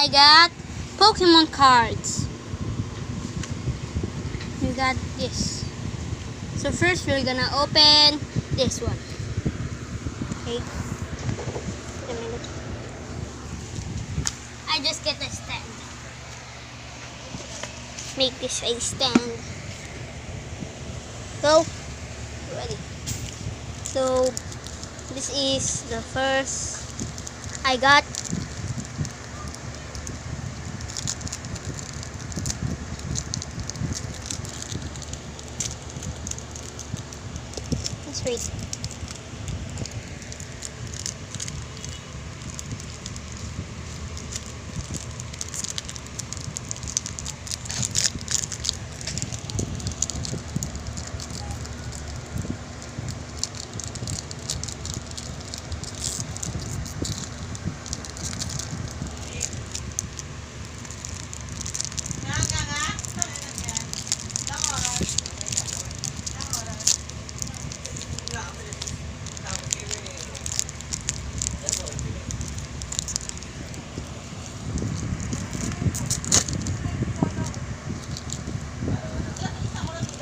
I got Pokemon cards. We got this. So first we're gonna open this one. Okay. Wait a minute. I just get a stand. Make this a stand. Go. Ready. So this is the first I got. Let's read.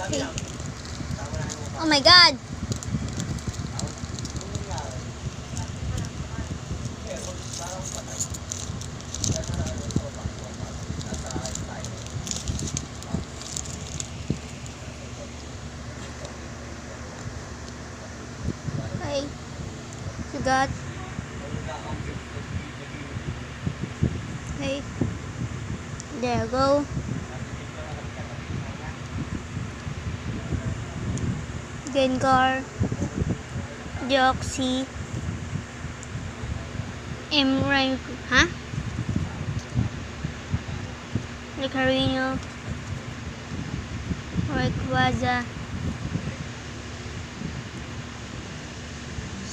Okay. Oh my god. Okay. You got. Okay. There you go. Gengar, Deoxys, Raikou, Lucario, Rayquaza,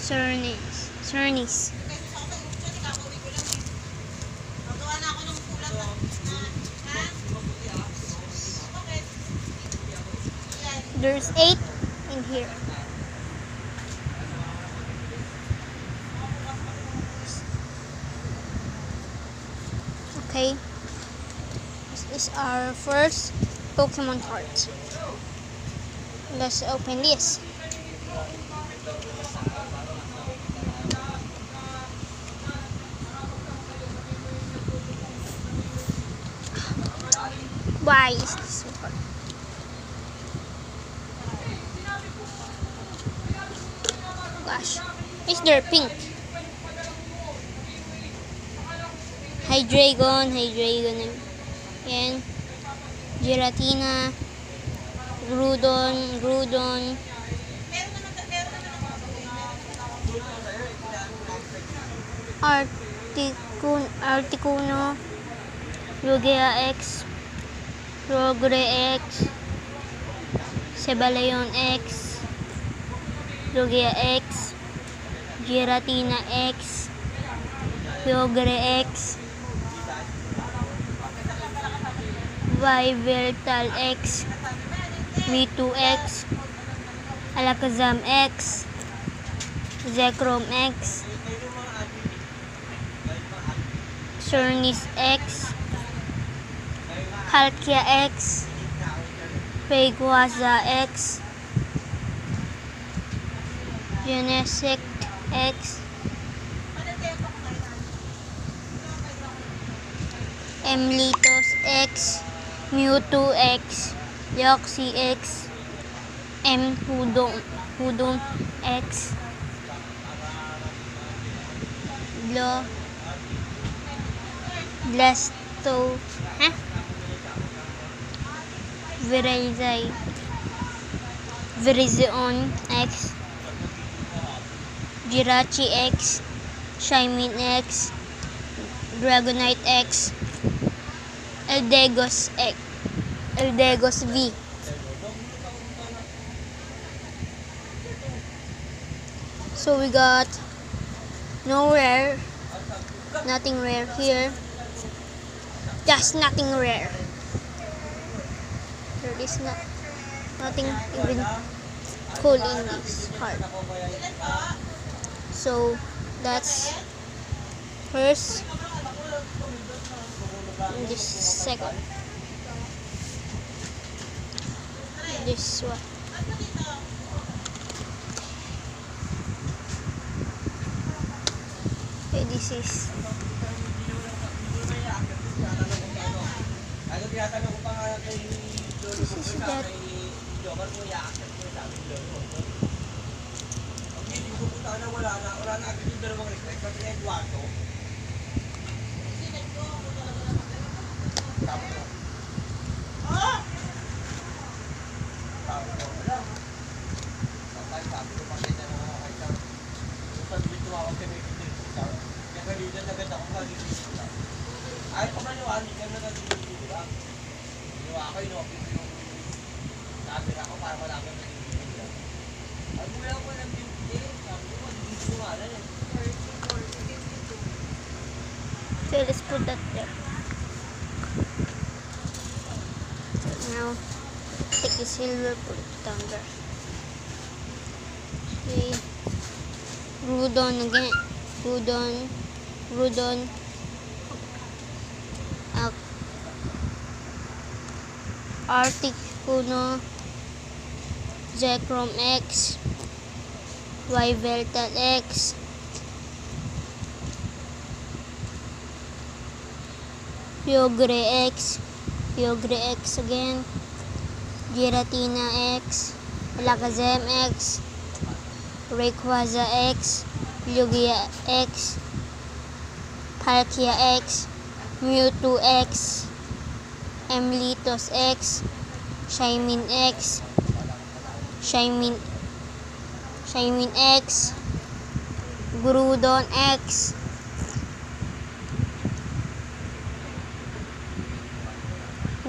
Cernis. There's 8 in here. Okay, this is our first Pokemon card. Let's open this. Why is this so hard? Gosh, is there pink? Hydreigon again, Giratina, Groudon, Articuno, Lugia X, Progre X, Sebaleon X, Lugia X, Giratina X, Progre X, Yveltal X, Mewtwo X, Alakazam X, Zekrom X, Cernis X, Palkia X, Rayquaza X, Genesect X, Emlitos X, Mewtwo X, Deoxys X, Hudon X, Blasto, Virizion X, Jirachi X, Shaymin X, Dragonite X, Eldegos V. So we got no rare, nothing rare here. Just nothing rare. There is nothing even cool in this part. So that's first And this second. This one. Okay, this is that. Ay, pamaliwan, hindi ka na nagiging lang. Ginawa ko, inopin ko yung sabi ako para malaman na hindi lang. Ay, mula ko ng beauty, sabi ko, hindi ko nga lang eh. Okay, let's put that there. Now, take the silver, put it down there. Okay. Rudon again. Rudon. Arctic Uno. Zekrom X. Yveltal X. Kyogre X again. Giratina X. Alakazam X. Rayquaza X. Lugia X. Palkia X. Mewtwo X. Emlitos X. Shaymin X. Shaymin X. Groudon X.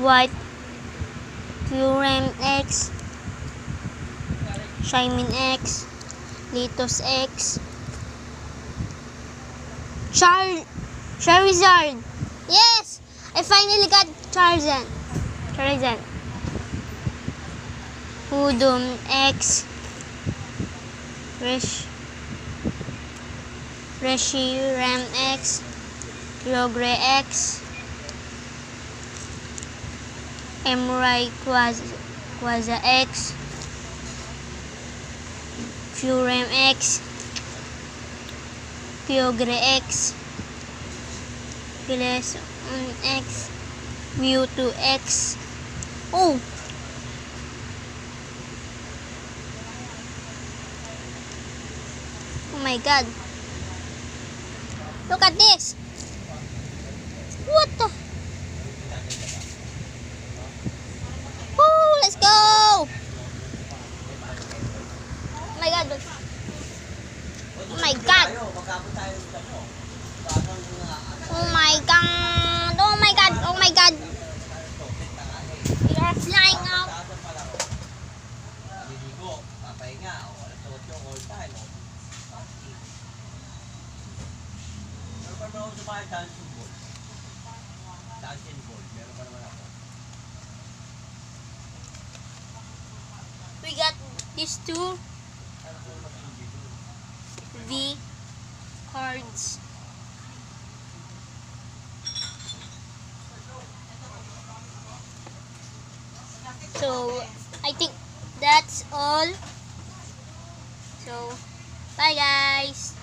White Kyurem X. Shaymin X. Litos X. Charizard! Yes! I finally got Charizard. Hoodum X. Reshiram X. Kyogre X. Rayquaza X. Kyurem X. Kyogre X. Glaceon X. Mewtwo X. Oh! Oh my god. Look at this. What the? Oh, let's go! Oh my god. Oh my god. Oh my god. Oh my god. Oh my god. We are flying out. We got these two V cards. So I think that's all. So bye guys.